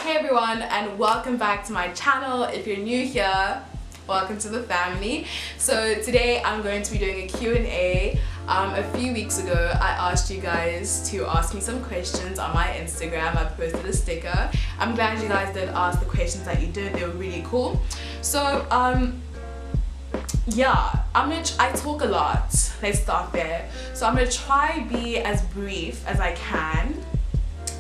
Hey everyone, and welcome back to my channel. If you're new here, welcome to the family. So today I'm going to be doing a Q&A. A few weeks ago I asked you guys to ask me some questions on my Instagram. I posted a sticker. I'm glad you guys did ask the questions that you did. They were really cool. So yeah, I talk a lot. Let's start there. So I'm gonna try be as brief as I can,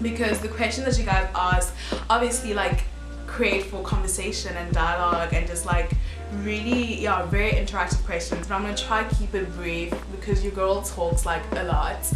because the questions that you guys ask obviously like create for conversation and dialogue and just like really very interactive questions, but I'm gonna try to keep it brief because your girl talks like a lot.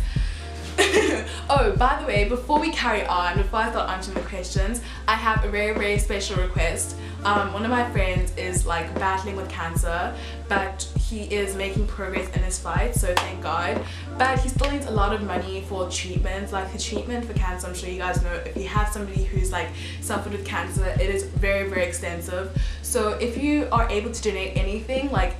Oh, by the way, before we carry on, before I start answering the questions, I have a very special request. One of my friends is like battling with cancer, but he is making progress in his fight, so thank God. But he still needs a lot of money for treatments, like the treatment for cancer. I'm sure you guys know, if you have somebody who's like suffered with cancer, it is very extensive. So if you are able to donate anything, like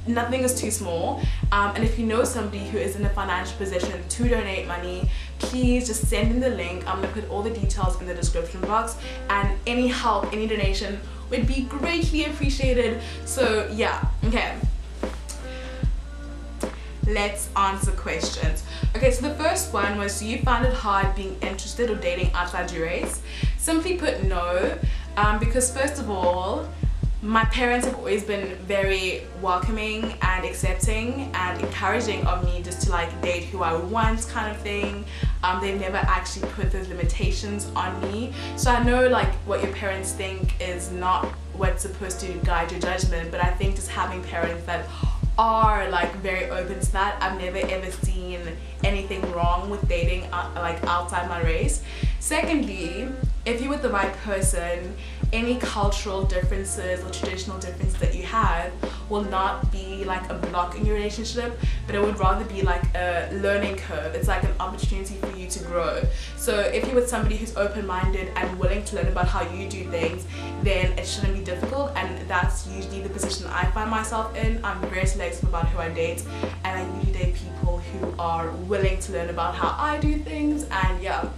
nothing is too small, and if you know somebody who is in a financial position to donate money, please just send in the link. I'm gonna put all the details in the description box, and any help, any donation would be greatly appreciated. So yeah, okay, let's answer questions. Okay, so the first one was, do you find it hard being interested or dating outside your race? Simply put, no, because first of all, my parents have always been very welcoming and accepting and encouraging of me just to like date who I want, kind of thing. They've never actually put those limitations on me. So I know like what your parents think is not what's supposed to guide your judgment, but I think just having parents that are like very open to that, I've never ever seen anything wrong with dating like outside my race. Secondly, if you're with the right person, any cultural differences or traditional differences that you have will not be like a block in your relationship, but it would rather be like a learning curve. It's like an opportunity for you to grow. So if you're with somebody who's open-minded and willing to learn about how you do things, then it shouldn't be difficult, and that's usually the position I find myself in. I'm very selective about who I date, and I usually date people who are willing to learn about how I do things, and yeah.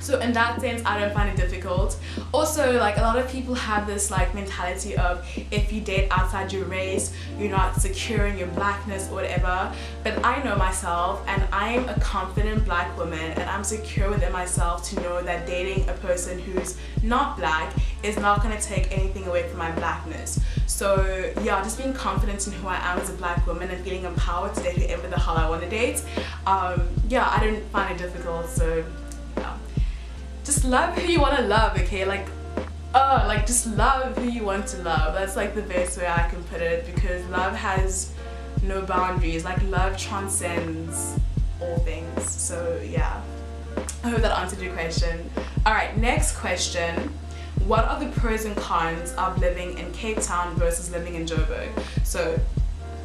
So in that sense, I don't find it difficult. Also, like a lot of people have this like mentality of if you date outside your race, you're not secure in your blackness or whatever. But I know myself, and I'm a confident black woman, and I'm secure within myself to know that dating a person who's not black is not going to take anything away from my blackness. So yeah, just being confident in who I am as a black woman and feeling empowered to date whoever the hell I want to date. Yeah, I didn't find it difficult. So yeah. Just love who you want to love, okay? Like just love who you want to love. That's like the best way I can put it, because love has no boundaries. Like love transcends all things. So yeah, I hope that answered your question. All right, next question. What are the pros and cons of living in Cape Town versus living in Joburg? So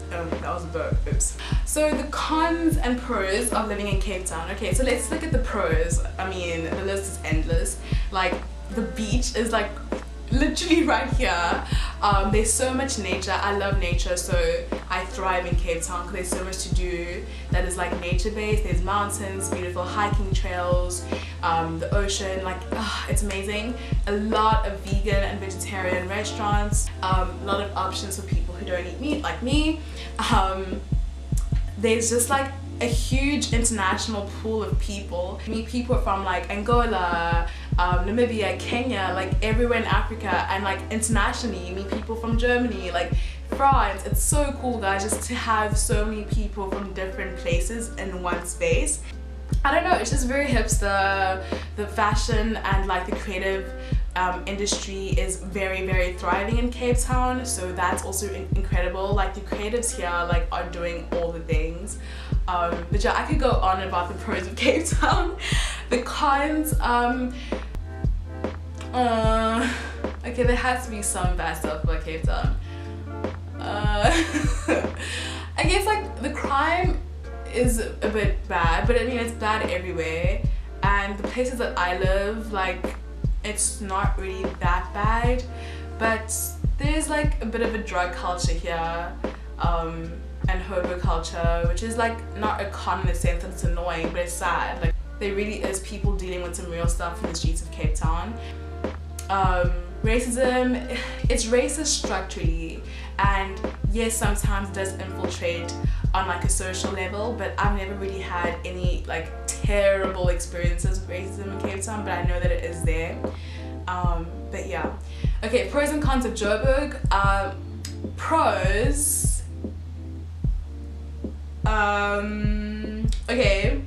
that was a burp, oops. So the cons and pros of living in Cape Town. Okay, so let's look at the pros. I mean, the list is endless. Like the beach is like literally right here. There's so much nature. I love nature, so I thrive in Cape Town because there's so much to do that is like nature based. There's mountains, beautiful hiking trails, the ocean, like it's amazing. A lot of vegan and vegetarian restaurants, a lot of options for people who don't eat meat like me. There's just like a huge international pool of people. You meet people from like Angola, Namibia, Kenya, like everywhere in Africa, and like internationally you meet people from Germany, like France. It's so cool, guys, just to have so many people from different places in one space. I don't know, it's just very hipster. The fashion and like the creative industry is very thriving in Cape Town, so that's also incredible. Like the creatives here like are doing all the things. But yeah, I could go on about the pros of Cape Town. The cons, okay, there has to be some bad stuff about Cape Town. I guess like the crime is a bit bad, but I mean it's bad everywhere, and the places that I live, like it's not really that bad, but there's like a bit of a drug culture here, and hobo culture, which is like not a con in the sense that it's annoying, but it's sad. Like there really is people dealing with some real stuff in the streets of Cape Town. Racism, it's racist structurally, and yes, sometimes it does infiltrate on like a social level, but I've never really had any like terrible experiences with racism in Cape Town, but I know that it is there. But yeah. Okay, pros and cons of Joburg. Pros. Okay.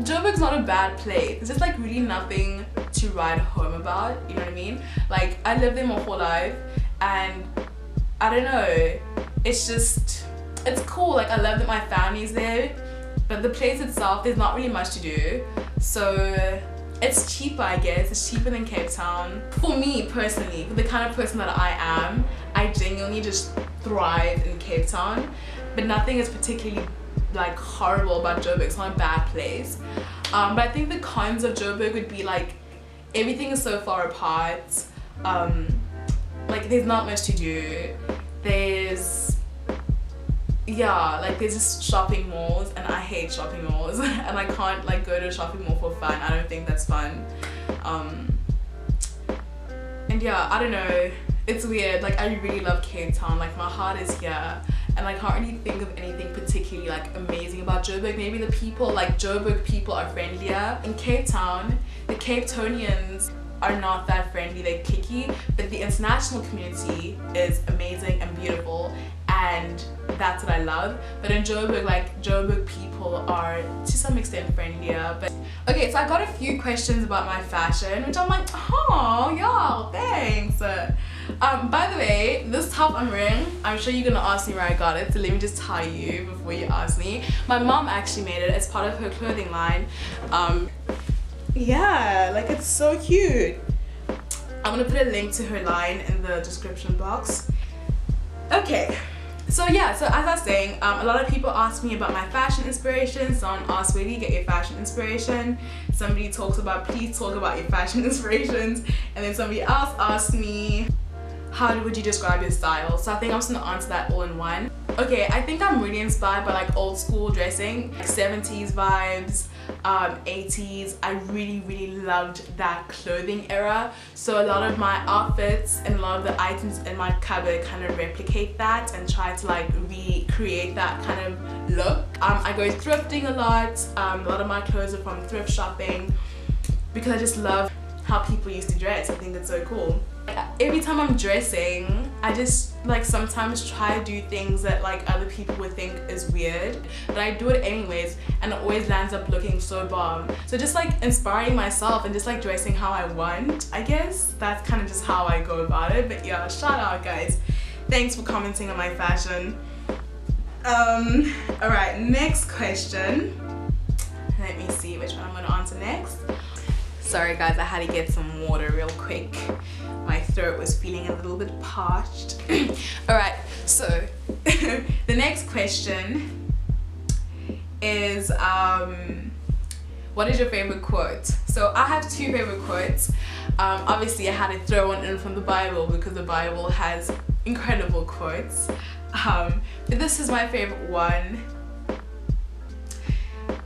Joburg's not a bad place. It's just like really nothing to write home about, you know what I mean? Like, I lived there my whole life, and I don't know, it's cool. Like, I love that my family's there, but the place itself, there's not really much to do. So it's cheaper, I guess. It's cheaper than Cape Town. For me personally, for the kind of person that I am, I genuinely just thrive in Cape Town, but nothing is particularly like horrible about Joburg. It's not a bad place. But I think the cons of Joburg would be like, everything is so far apart. Like, there's not much to do. There's just shopping malls, and I hate shopping malls. And I can't like go to a shopping mall for fun. I don't think that's fun. And yeah, I don't know, it's weird. Like, I really love Cape Town. Like, my heart is here, and I can't really think of anything particularly like amazing about Joburg. Maybe the people, like Joburg people are friendlier. In Cape Town, the Cape Townians are not that friendly, they're kicky, but the international community is amazing and beautiful, and that's what I love. But in Joburg, like, Joburg people are to some extent friendlier. But okay, so I got a few questions about my fashion, which I'm like, oh y'all, thanks. By the way, this top I'm wearing, I'm sure you're gonna ask me where I got it, so let me just tell you before you ask me. My mom actually made it as part of her clothing line. Yeah, like, it's so cute. I'm gonna put a link to her line in the description box. Okay, so yeah, so as I was saying, a lot of people ask me about my fashion inspiration. Someone asked, where do you get your fashion inspiration? Somebody talks about, please talk about your fashion inspirations. And then somebody else asked me, how would you describe your style? So I think I'm just gonna answer that all in one. Okay, I think I'm really inspired by like old school dressing, like 70s vibes, 80s. I really loved that clothing era. So a lot of my outfits and a lot of the items in my cupboard kind of replicate that and try to like recreate that kind of look. I go thrifting a lot. A lot of my clothes are from thrift shopping because I just love how people used to dress. I think it's so cool. Every time I'm dressing, I just like sometimes try to do things that like other people would think is weird, but I do it anyways, and it always lands up looking so bomb. So just like inspiring myself and just like dressing how I want, I guess that's kind of just how I go about it. But yeah, shout out guys, thanks for commenting on my fashion. All right, next question. Let me see which one I'm gonna answer next. Sorry guys, I had to get some water real quick. My throat was feeling a little bit parched. Alright, so the next question is what is your favorite quote? So I have two favorite quotes. Obviously I had to throw one in from the Bible because the Bible has incredible quotes. But this is my favorite one.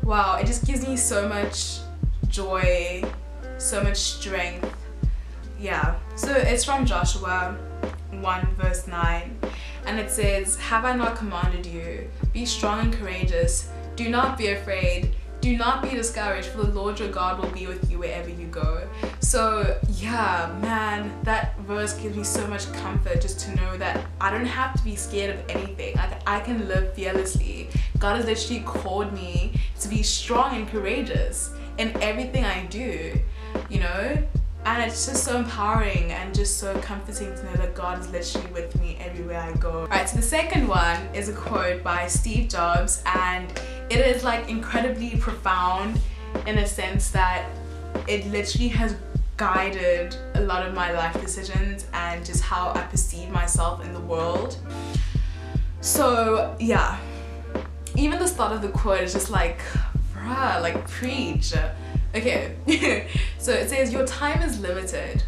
Wow, it just gives me so much joy, so much strength. Yeah, so it's from Joshua 1 verse 9, and it says, have I not commanded you? Be strong and courageous. Do not be afraid. Do not be discouraged, for the Lord your God will be with you wherever you go. So yeah, man, that verse gives me so much comfort just to know that I don't have to be scared of anything. Like, I can live fearlessly. God has literally called me to be strong and courageous in everything I do, you know? And it's just so empowering and just so comforting to know that God is literally with me everywhere I go. Alright, so the second one is a quote by Steve Jobs, and it is like incredibly profound in a sense that it literally has guided a lot of my life decisions and just how I perceive myself in the world. So yeah, even the start of the quote is just like, bruh, like preach. Okay, so it says, your time is limited,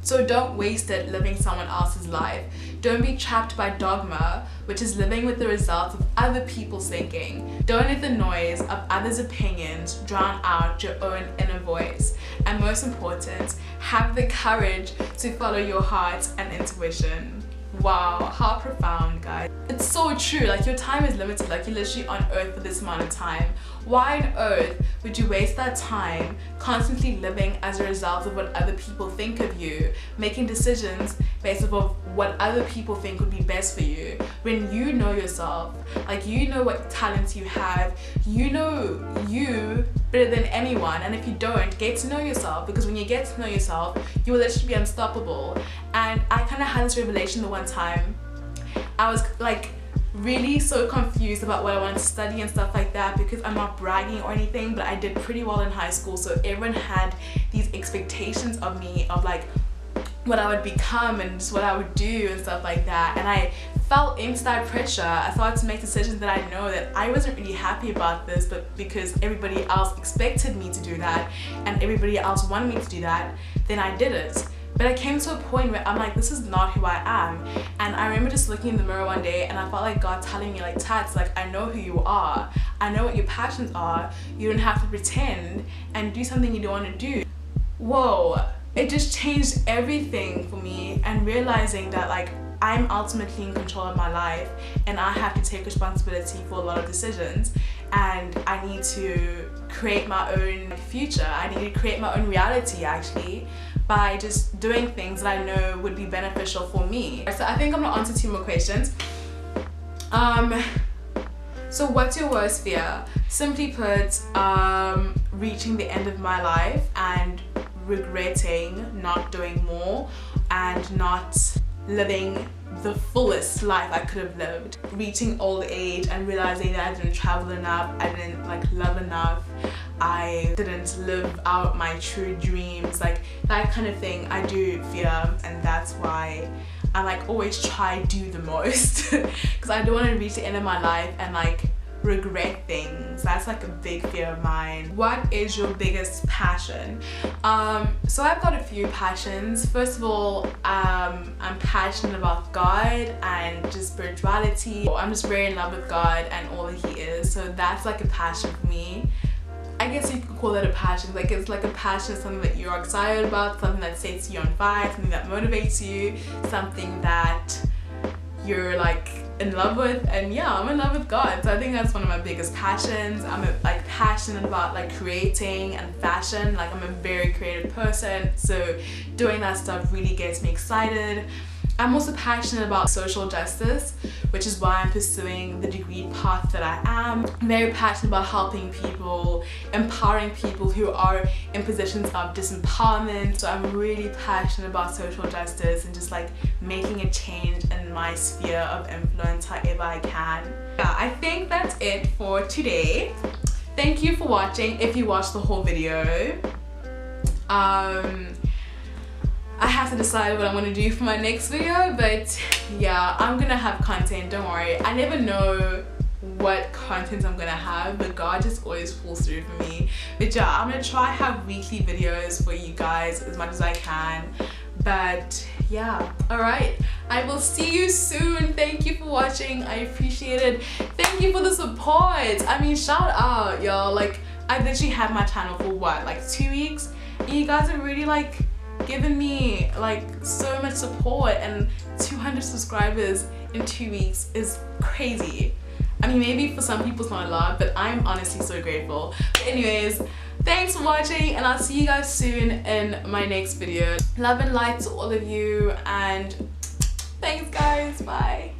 so don't waste it living someone else's life. Don't be trapped by dogma, which is living with the results of other people's thinking. Don't let the noise of others' opinions drown out your own inner voice. and most important, have the courage to follow your heart and intuition. Wow, how profound, guys. It's so true. Like, your time is limited. Like, you're literally on earth for this amount of time. Why on earth would you waste that time constantly living as a result of what other people think of you, making decisions based off of what other people think would be best for you, when you know yourself? Like, you know what talents you have, you know you better than anyone. And if you don't, get to know yourself, because when you get to know yourself, you will literally be unstoppable. And I kind of had this revelation the one time. I was like really so confused about what I wanted to study and stuff like that, because I'm not bragging or anything, but I did pretty well in high school, so everyone had these expectations of me, of like what I would become and just what I would do and stuff like that. And I fell into that pressure. I started to make decisions that I know that I wasn't really happy about this, but because everybody else expected me to do that and everybody else wanted me to do that, then I did it. But I came to a point where I'm like, this is not who I am. And I remember just looking in the mirror one day and I felt like God telling me, like, Tats, like, I know who you are. I know what your passions are. You don't have to pretend and do something you don't want to do. Whoa, it just changed everything for me, and realizing that, like, I'm ultimately in control of my life and I have to take responsibility for a lot of decisions, and I need to create my own future. I need to create my own reality, actually, by just doing things that I know would be beneficial for me. So I think I'm gonna answer 2 more questions. So what's your worst fear? Simply put, reaching the end of my life and regretting not doing more and not living the fullest life I could have lived. Reaching old age and realizing that I didn't travel enough, I didn't like love enough, I didn't live out my true dreams, like that kind of thing I do fear. And that's why I like always try to do the most because I don't want to reach the end of my life and like regret things. That's like a big fear of mine. What is your biggest passion? So I've got a few passions. First of all, I'm passionate about God and just spirituality. I'm just very in love with God and all that He is, so that's like a passion for me. I guess you could call that a passion. Like, it's like a passion, something that you're excited about, something that sets you on fire, something that motivates you, something that you're like in love with. And yeah, I'm in love with God, so I think that's one of my biggest passions. I'm like passionate about like creating and fashion. Like, I'm a very creative person, so doing that stuff really gets me excited. I'm also passionate about social justice, which is why I'm pursuing the degree path that I am. I'm very passionate about helping people, empowering people who are in positions of disempowerment. So I'm really passionate about social justice and just like making a change in my sphere of influence however I can. Yeah, I think that's it for today. Thank you for watching if you watched the whole video. I have to decide what I'm gonna do for my next video, but yeah, I'm gonna have content, don't worry. I never know what content I'm gonna have, but God just always pulls through for me. But yeah, I'm gonna try have weekly videos for you guys as much as I can. But yeah, alright, I will see you soon. Thank you for watching, I appreciate it. Thank you for the support. I mean, shout out, y'all. Like, I literally had my channel for what, like 2 weeks? And you guys are really like given me like so much support, and 200 subscribers in 2 weeks is crazy. I mean, maybe for some people it's not a lot, but I'm honestly so grateful. But anyways, thanks for watching, and I'll see you guys soon in my next video. Love and light to all of you, and thanks guys, bye.